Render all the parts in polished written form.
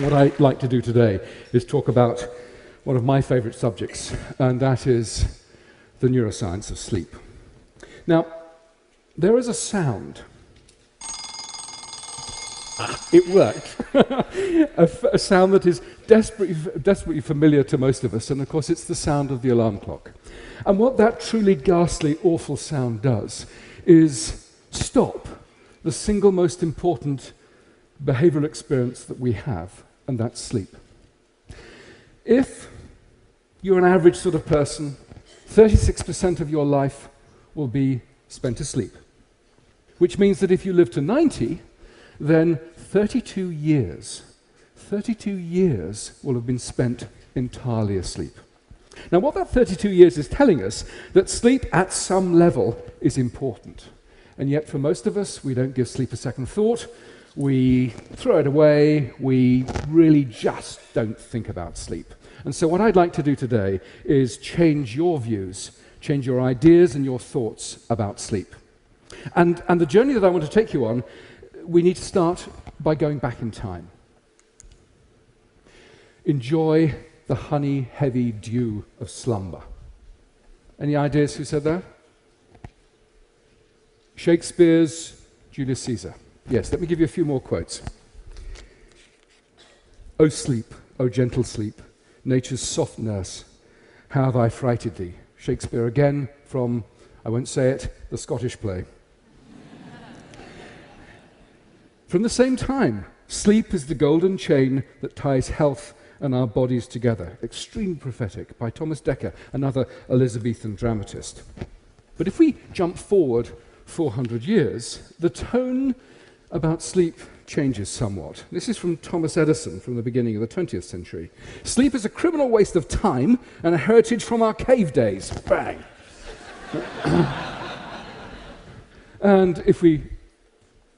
What I'd like to do today is talk about one of my favorite subjects, and that is the neuroscience of sleep. Now, there is a sound. It worked. a sound that is desperately familiar to most of us, and of course it's the sound of the alarm clock. And what that truly ghastly, awful sound does is stop the single most important behavioral experience that we have, and that's sleep. If you're an average sort of person, 36% of your life will be spent asleep, which means that if you live to 90, then 32 years will have been spent entirely asleep. Now, what that 32 years is telling us, that sleep at some level is important. And yet, for most of us, we don't give sleep a second thought. We throw it away. We really just don't think about sleep. And so what I'd like to do today is change your views, change your ideas and your thoughts about sleep. And the journey that I want to take you on, we need to start by going back in time. Enjoy the honey-heavy dew of slumber. Any ideas who said that? Shakespeare's Julius Caesar. Yes, let me give you a few more quotes. O sleep, O gentle sleep, nature's soft nurse, how have I frighted thee? Shakespeare again from, I won't say it, the Scottish play. From the same time, sleep is the golden chain that ties health and our bodies together. Extremely prophetic, by Thomas Dekker, another Elizabethan dramatist. But if we jump forward 400 years, the tone about sleep changes somewhat. This is from Thomas Edison from the beginning of the 20th century. Sleep is a criminal waste of time and a heritage from our cave days. Bang! And if we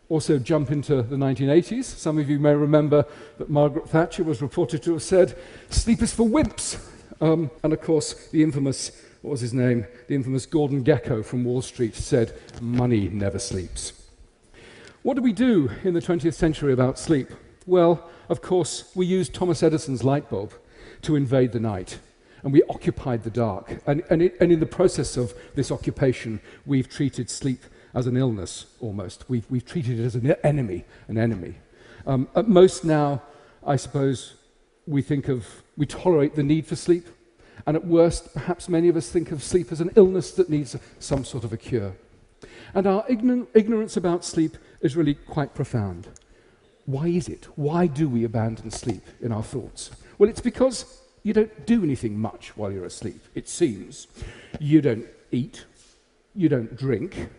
also jump into the 1980s, some of you may remember that Margaret Thatcher was reported to have said, sleep is for wimps. And of course, the infamous, what was his name? The infamous Gordon Gekko from Wall Street said, money never sleeps. What do we do in the 20th century about sleep? Well, of course, we used Thomas Edison's light bulb to invade the night, and we occupied the dark. And in the process of this occupation, we've treated sleep as an illness, almost. We've treated it as an enemy. At most now, I suppose, we tolerate the need for sleep, and at worst, perhaps many of us think of sleep as an illness that needs some sort of a cure. And our ignorance about sleep is really quite profound. Why is it? Why do we abandon sleep in our thoughts? Well, it's because you don't do anything much while you're asleep, it seems. You don't eat, you don't drink,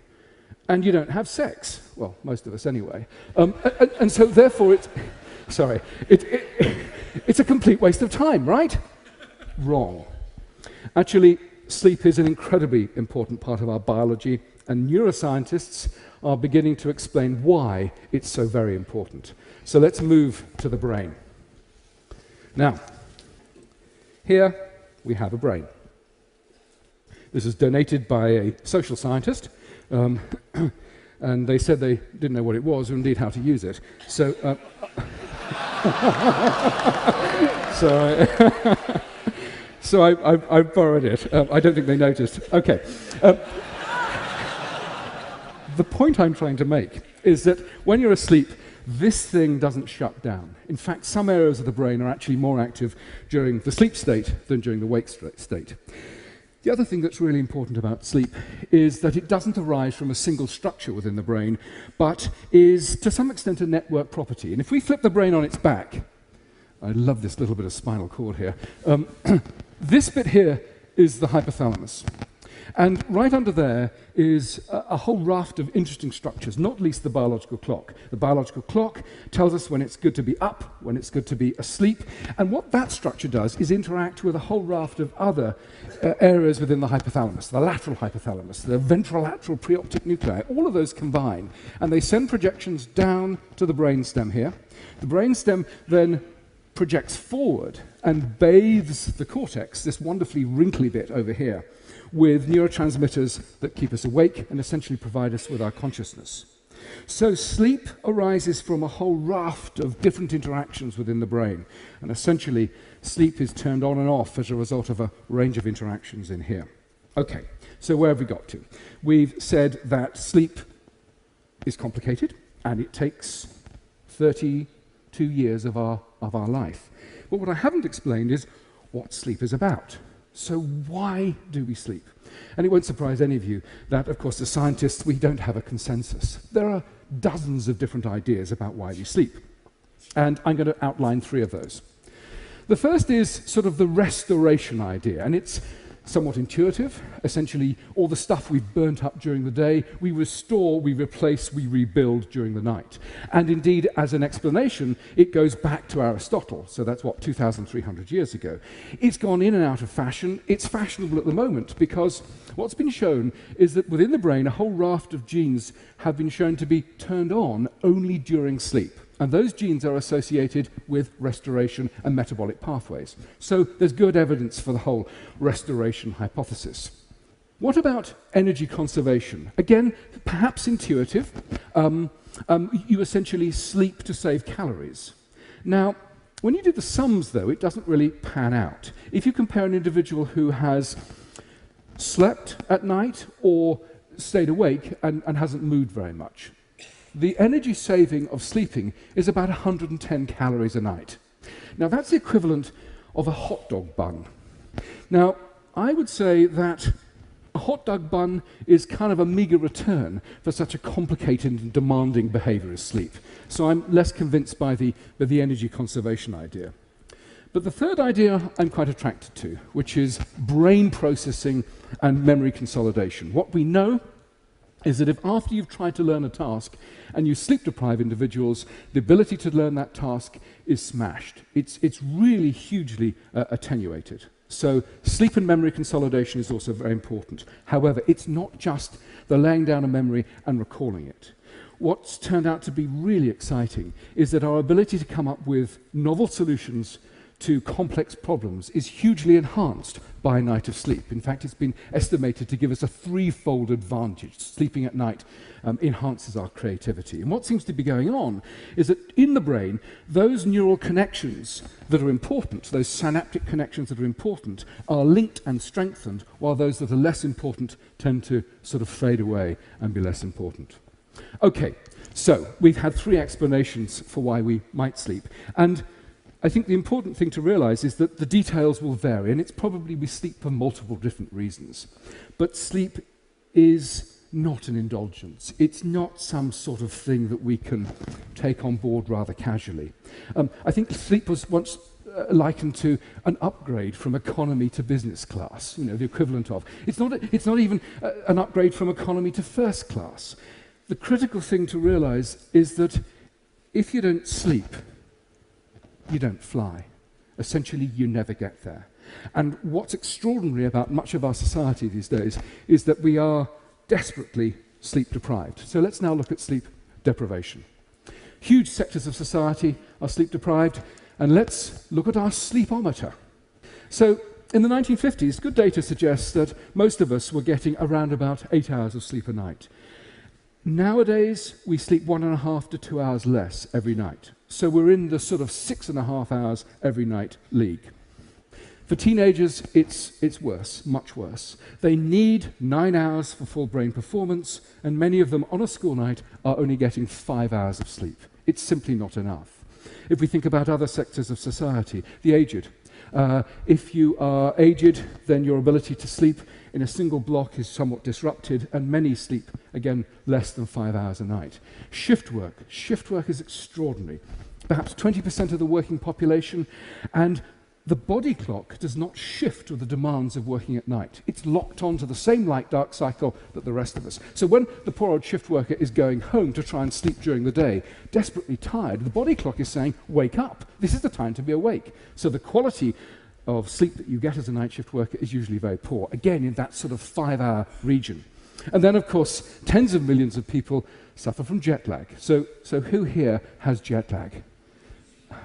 and you don't have sex. Well, most of us anyway. And so therefore it's a complete waste of time, right? Wrong. Actually, sleep is an incredibly important part of our biology, and neuroscientists are beginning to explain why it's so very important. So let's move to the brain. Now, here we have a brain. This is donated by a social scientist, and they said they didn't know what it was or indeed how to use it. So, so I borrowed it. I don't think they noticed. Okay. The point I'm trying to make is that when you're asleep, this thing doesn't shut down. In fact, some areas of the brain are actually more active during the sleep state than during the wake state. The other thing that's really important about sleep is that it doesn't arise from a single structure within the brain, but is to some extent a network property. And if we flip the brain on its back, I love this little bit of spinal cord here, this bit here is the hypothalamus. And right under there is a whole raft of interesting structures, not least the biological clock. The biological clock tells us when it's good to be up, when it's good to be asleep. And what that structure does is interact with a whole raft of other areas within the hypothalamus, the lateral hypothalamus, the ventrolateral preoptic nuclei. All of those combine, and they send projections down to the brainstem here. The brainstem then projects forward and bathes the cortex, this wonderfully wrinkly bit over here, with neurotransmitters that keep us awake and essentially provide us with our consciousness. So sleep arises from a whole raft of different interactions within the brain. And essentially, sleep is turned on and off as a result of a range of interactions in here. Okay, so where have we got to? We've said that sleep is complicated, and it takes 32 years of our life. But what I haven't explained is what sleep is about. So why do we sleep? And it won't surprise any of you that, of course, as scientists, we don't have a consensus. There are dozens of different ideas about why we sleep. And I'm going to outline 3 of those. The first is sort of the restoration idea, and it's somewhat intuitive. Essentially, all the stuff we've burnt up during the day, we restore, we replace, we rebuild during the night. And indeed, as an explanation, it goes back to Aristotle. So that's what, 2,300 years ago. It's gone in and out of fashion. It's fashionable at the moment because what's been shown is that within the brain, a whole raft of genes have been shown to be turned on only during sleep. And those genes are associated with restoration and metabolic pathways. So there's good evidence for the whole restoration hypothesis. What about energy conservation? Again, perhaps intuitive. You essentially sleep to save calories. Now, when you do the sums, though, it doesn't really pan out. If you compare an individual who has slept at night or stayed awake and hasn't moved very much, the energy saving of sleeping is about 110 calories a night. Now, that's the equivalent of a hot dog bun. Now, I would say that a hot dog bun is kind of a meager return for such a complicated and demanding behavior as sleep. So I'm less convinced by the energy conservation idea. But the third idea I'm quite attracted to, which is brain processing and memory consolidation. What we know is that if after you've tried to learn a task and you sleep-deprive individuals, the ability to learn that task is smashed. It's really hugely attenuated. So sleep and memory consolidation is also very important. However, it's not just the laying down of memory and recalling it. What's turned out to be really exciting is that our ability to come up with novel solutions to complex problems is hugely enhanced by a night of sleep. In fact, it's been estimated to give us a 3-fold advantage. Sleeping at night enhances our creativity. And what seems to be going on is that in the brain, those neural connections that are important, those synaptic connections that are important, are linked and strengthened, while those that are less important tend to sort of fade away and be less important. Okay, so we've had 3 explanations for why we might sleep. And I think the important thing to realize is that the details will vary, and it's probably we sleep for multiple different reasons. But sleep is not an indulgence. It's not some sort of thing that we can take on board rather casually. I think sleep was once likened to an upgrade from economy to business class, the equivalent of. It's not even an upgrade from economy to first class. The critical thing to realize is that if you don't sleep, you don't fly. Essentially, you never get there. And what's extraordinary about much of our society these days is that we are desperately sleep deprived. So let's now look at sleep deprivation. Huge sectors of society are sleep deprived, and let's look at our sleepometer. So in the 1950s, good data suggests that most of us were getting around about 8 hours of sleep a night. Nowadays, we sleep 1.5 to 2 hours less every night. So we're in the sort of 6.5 hours every night league. For teenagers, it's worse, much worse. They need 9 hours for full brain performance, and many of them on a school night are only getting 5 hours of sleep. It's simply not enough. If we think about other sectors of society, the aged. If you are aged, then your ability to sleep in a single block is somewhat disrupted, and many sleep, again, less than 5 hours a night. Shift work is extraordinary. Perhaps 20% of the working population, and the body clock does not shift with the demands of working at night. It's locked onto the same light-dark cycle that the rest of us. So when the poor old shift worker is going home to try and sleep during the day, desperately tired, the body clock is saying, wake up. This is the time to be awake. So the quality of sleep that you get as a night shift worker is usually very poor, again, in that sort of 5-hour region. And then, of course, tens of millions of people suffer from jet lag. So who here has jet lag?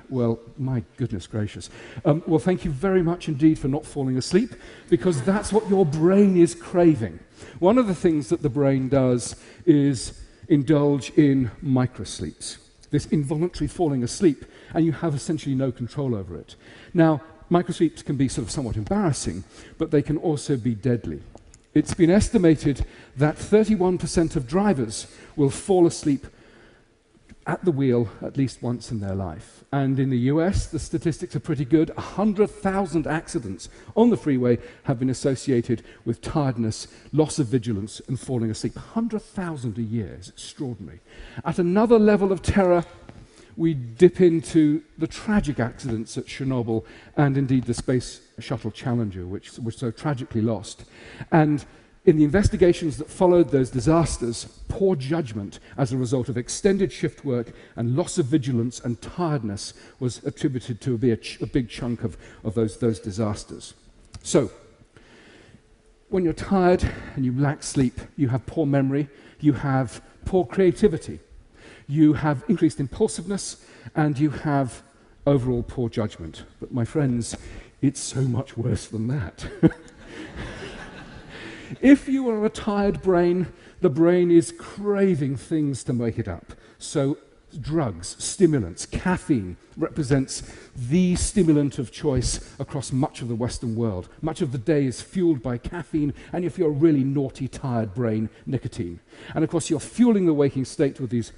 Well, my goodness gracious. Well, thank you very much indeed for not falling asleep, because that's what your brain is craving. One of the things that the brain does is indulge in microsleeps, this involuntary falling asleep, and you have essentially no control over it. Now, microsleeps can be sort of somewhat embarrassing, but they can also be deadly. It's been estimated that 31% of drivers will fall asleep at the wheel at least once in their life. And in the US, the statistics are pretty good. 100,000 accidents on the freeway have been associated with tiredness, loss of vigilance, and falling asleep. 100,000 a year is extraordinary. At another level of terror, we dip into the tragic accidents at Chernobyl and indeed the Space Shuttle Challenger, which was so tragically lost. And in the investigations that followed those disasters, poor judgment as a result of extended shift work and loss of vigilance and tiredness was attributed to be a big chunk of those disasters. So, when you're tired and you lack sleep, you have poor memory, you have poor creativity, you have increased impulsiveness, and you have overall poor judgment. But my friends, it's so much worse than that. If you are a tired brain, the brain is craving things to make it up. So drugs, stimulants, caffeine represents the stimulant of choice across much of the Western world. Much of the day is fueled by caffeine, and if you're a really naughty, tired brain, nicotine. And of course, you're fueling the waking state with these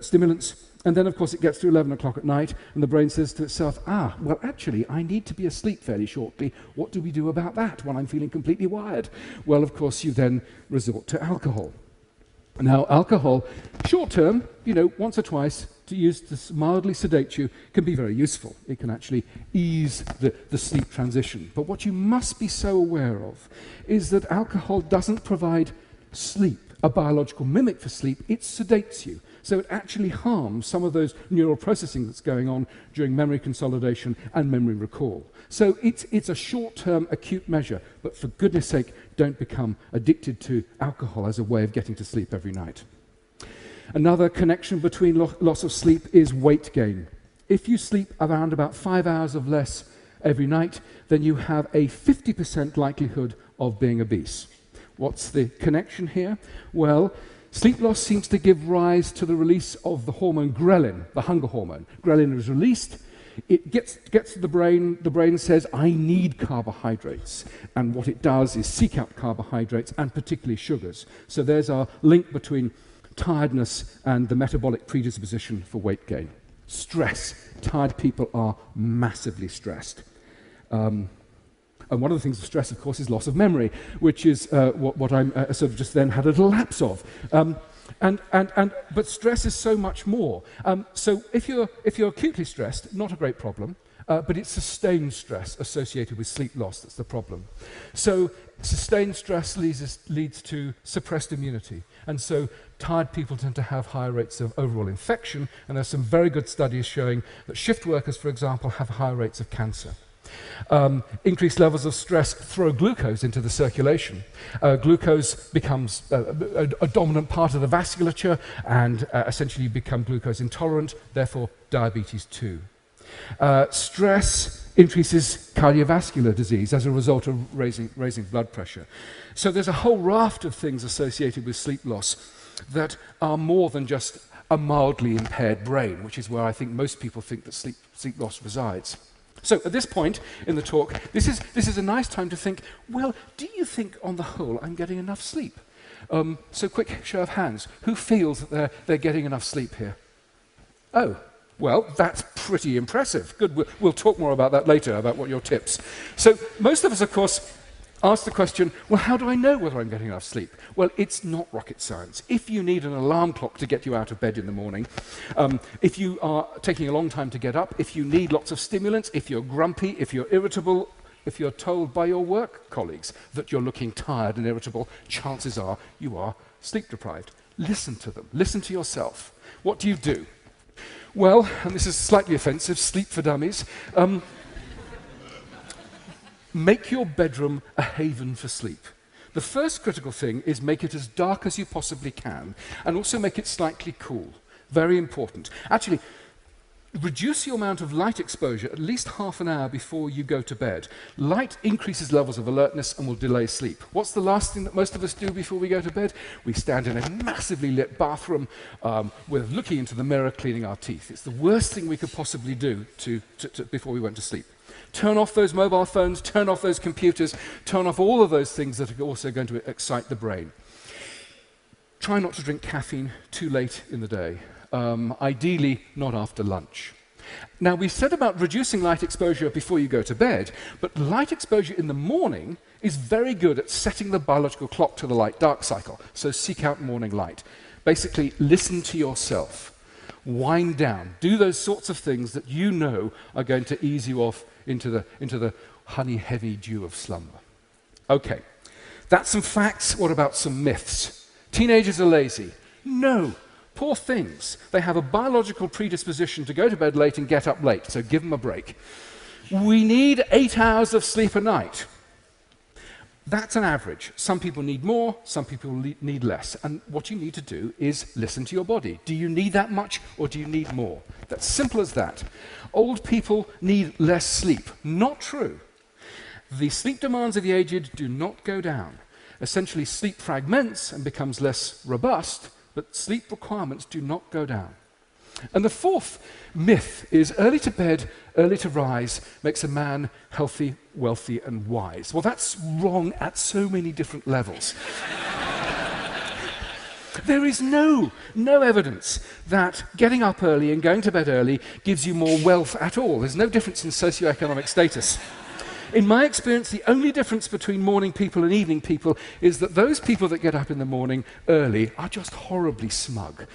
stimulants, and then of course it gets to 11 o'clock at night, and the brain says to itself, well actually I need to be asleep fairly shortly. What do we do about that when I'm feeling completely wired? Well, of course you then resort to alcohol. Now alcohol, short term, once or twice to use to mildly sedate you, can be very useful. It can actually ease the sleep transition. But what you must be so aware of is that alcohol doesn't provide sleep, a biological mimic for sleep. It sedates you. So it actually harms some of those neural processing that's going on during memory consolidation and memory recall. So it's a short-term acute measure, but for goodness sake, don't become addicted to alcohol as a way of getting to sleep every night. Another connection between loss of sleep is weight gain. If you sleep around about 5 hours of less every night, then you have a 50% likelihood of being obese. What's the connection here? Well, sleep loss seems to give rise to the release of the hormone ghrelin, the hunger hormone. Ghrelin is released, it gets to the brain says, I need carbohydrates. And what it does is seek out carbohydrates, and particularly sugars. So there's our link between tiredness and the metabolic predisposition for weight gain. Stress. Tired people are massively stressed. And one of the things of stress, of course, is loss of memory, which is what I'm sort of just then had a little lapse of. But stress is so much more. So if you're acutely stressed, not a great problem, but it's sustained stress associated with sleep loss that's the problem. So sustained stress leads to suppressed immunity. And so tired people tend to have higher rates of overall infection, and there's some very good studies showing that shift workers, for example, have higher rates of cancer. Increased levels of stress throw glucose into the circulation. Glucose becomes a dominant part of the vasculature and essentially become glucose intolerant, therefore diabetes too. Stress increases cardiovascular disease as a result of raising blood pressure. So there's a whole raft of things associated with sleep loss that are more than just a mildly impaired brain, which is where I think most people think that sleep loss resides. So at this point in the talk, this is a nice time to think, well, do you think on the whole I'm getting enough sleep? So quick show of hands. Who feels that they're getting enough sleep here? Oh, well, that's pretty impressive. Good, we'll talk more about that later, about what your tips. So most of us, of course, ask the question, well, how do I know whether I'm getting enough sleep? Well, it's not rocket science. If you need an alarm clock to get you out of bed in the morning, if you are taking a long time to get up, if you need lots of stimulants, if you're grumpy, if you're irritable, if you're told by your work colleagues that you're looking tired and irritable, chances are you are sleep deprived. Listen to them. Listen to yourself. What do you do? Well, and this is slightly offensive, sleep for dummies. Make your bedroom a haven for sleep. The first critical thing is make it as dark as you possibly can, and also make it slightly cool. Very important. Actually, reduce your amount of light exposure at least half an hour before you go to bed. Light increases levels of alertness and will delay sleep. What's the last thing that most of us do before we go to bed? We stand in a massively lit bathroom, we're looking into the mirror, cleaning our teeth. It's the worst thing we could possibly do before we went to sleep. Turn off those mobile phones, turn off those computers, turn off all of those things that are also going to excite the brain. Try not to drink caffeine too late in the day. Ideally, not after lunch. Now, we said about reducing light exposure before you go to bed, but light exposure in the morning is very good at setting the biological clock to the light-dark cycle, so seek out morning light. Basically, listen to yourself. Wind down. Do those sorts of things that you know are going to ease you off into the honey-heavy dew of slumber. Okay, that's some facts. What about some myths? Teenagers are lazy. No. Poor things. They have a biological predisposition to go to bed late and get up late, so give them a break. We need 8 hours of sleep a night. That's an average. Some people need more, some people need less. And what you need to do is listen to your body. Do you need that much or do you need more? That's simple as that. Old people need less sleep. Not true. The sleep demands of the aged do not go down. Essentially, sleep fragments and becomes less robust, but sleep requirements do not go down. And the fourth myth is early to bed, early to rise makes a man healthy, wealthy, and wise. Well, that's wrong at so many different levels. There is no evidence that getting up early and going to bed early gives you more wealth at all. There's no difference in socioeconomic status. In my experience, the only difference between morning people and evening people is that those people that get up in the morning early are just horribly smug.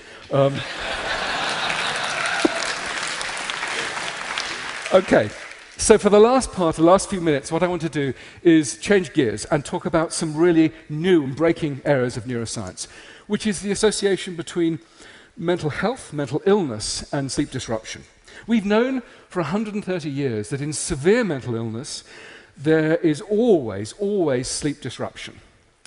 Okay, so for the last part, the last few minutes, what I want to do is change gears and talk about some really new and breaking areas of neuroscience, which is the association between mental health, mental illness, and sleep disruption. We've known for 130 years that in severe mental illness, there is always sleep disruption.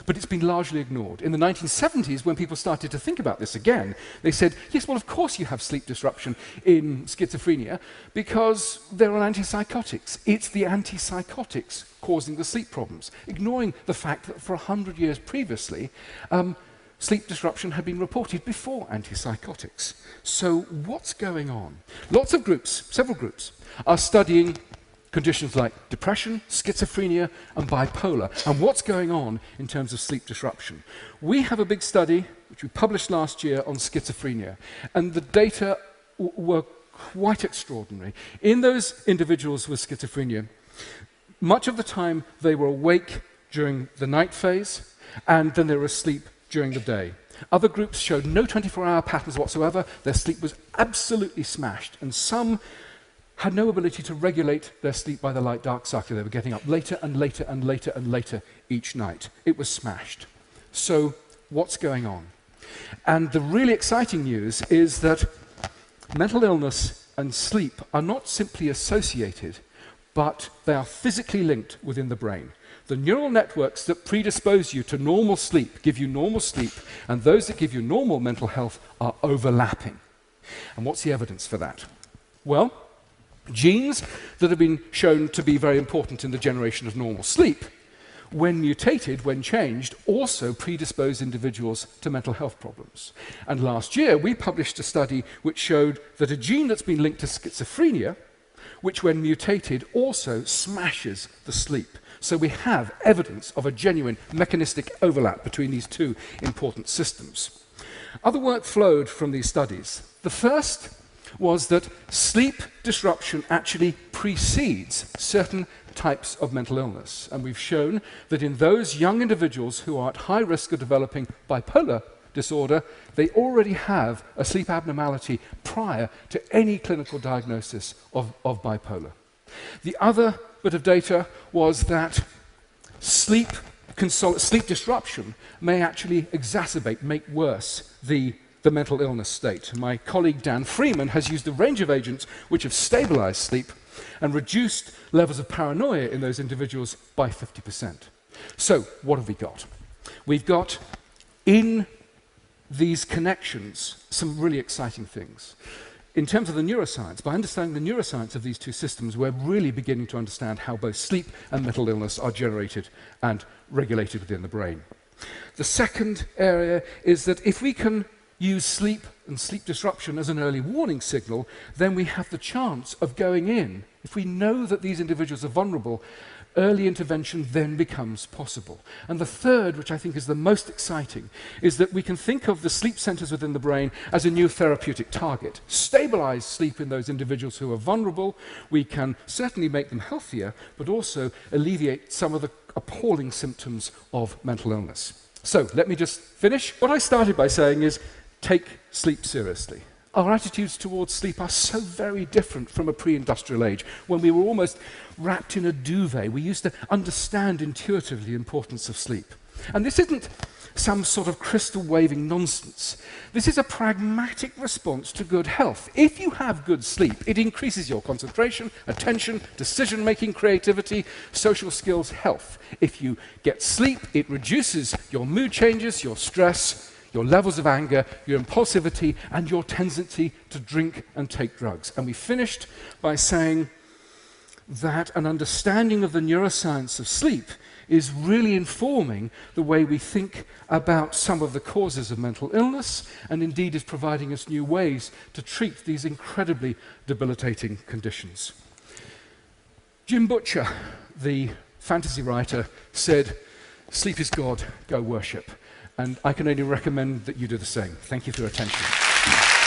But it's been largely ignored. In the 1970s, when people started to think about this again, they said, yes, well, of course you have sleep disruption in schizophrenia because they're on antipsychotics. It's the antipsychotics causing the sleep problems, ignoring the fact that for 100 years previously, sleep disruption had been reported before antipsychotics. So what's going on? Lots of groups, several groups, are studying conditions like depression, schizophrenia, and bipolar, and what's going on in terms of sleep disruption. We have a big study, which we published last year, on schizophrenia, and the data were quite extraordinary. In those individuals with schizophrenia, much of the time they were awake during the night phase, and then they were asleep during the day. Other groups showed no 24-hour patterns whatsoever. Their sleep was absolutely smashed, and some had no ability to regulate their sleep by the light-dark cycle. They were getting up later and later and later and later each night. It was smashed. So what's going on? And the really exciting news is that mental illness and sleep are not simply associated, but they are physically linked within the brain. The neural networks that predispose you to normal sleep give you normal sleep, and those that give you normal mental health are overlapping. And what's the evidence for that? Well, genes that have been shown to be very important in the generation of normal sleep, when mutated, when changed, also predispose individuals to mental health problems. And last year, we published a study which showed that a gene that's been linked to schizophrenia, which when mutated also smashes the sleep. So we have evidence of a genuine mechanistic overlap between these two important systems. Other work flowed from these studies. The first was that sleep disruption actually precedes certain types of mental illness. And we've shown that in those young individuals who are at high risk of developing bipolar disorder, they already have a sleep abnormality prior to any clinical diagnosis of bipolar. The other bit of data was that sleep disruption may actually exacerbate, make worse the mental illness state. My colleague Dan Freeman has used a range of agents which have stabilized sleep and reduced levels of paranoia in those individuals by 50%. So, what have we got? We've got, in these connections, some really exciting things. in terms of the neuroscience, by understanding the neuroscience of these two systems, we're really beginning to understand how both sleep and mental illness are generated and regulated within the brain. The second area is that if we can use sleep and sleep disruption as an early warning signal, then we have the chance of going in. If we know that these individuals are vulnerable, early intervention then becomes possible. And the third, which I think is the most exciting, is that we can think of the sleep centers within the brain as a new therapeutic target. Stabilize sleep in those individuals who are vulnerable. We can certainly make them healthier, but also alleviate some of the appalling symptoms of mental illness. So let me just finish. What I started by saying is, take sleep seriously. Our attitudes towards sleep are so very different from a pre-industrial age, when we were almost wrapped in a duvet. We used to understand intuitively the importance of sleep. And this isn't some sort of crystal-waving nonsense. This is a pragmatic response to good health. If you have good sleep, it increases your concentration, attention, decision-making, creativity, social skills, health. If you get sleep, it reduces your mood changes, your stress, your levels of anger, your impulsivity, and your tendency to drink and take drugs. And we finished by saying that an understanding of the neuroscience of sleep is really informing the way we think about some of the causes of mental illness, and indeed is providing us new ways to treat these incredibly debilitating conditions. Jim Butcher, the fantasy writer, said, "Sleep is God, go worship." And I can only recommend that you do the same. Thank you for your attention.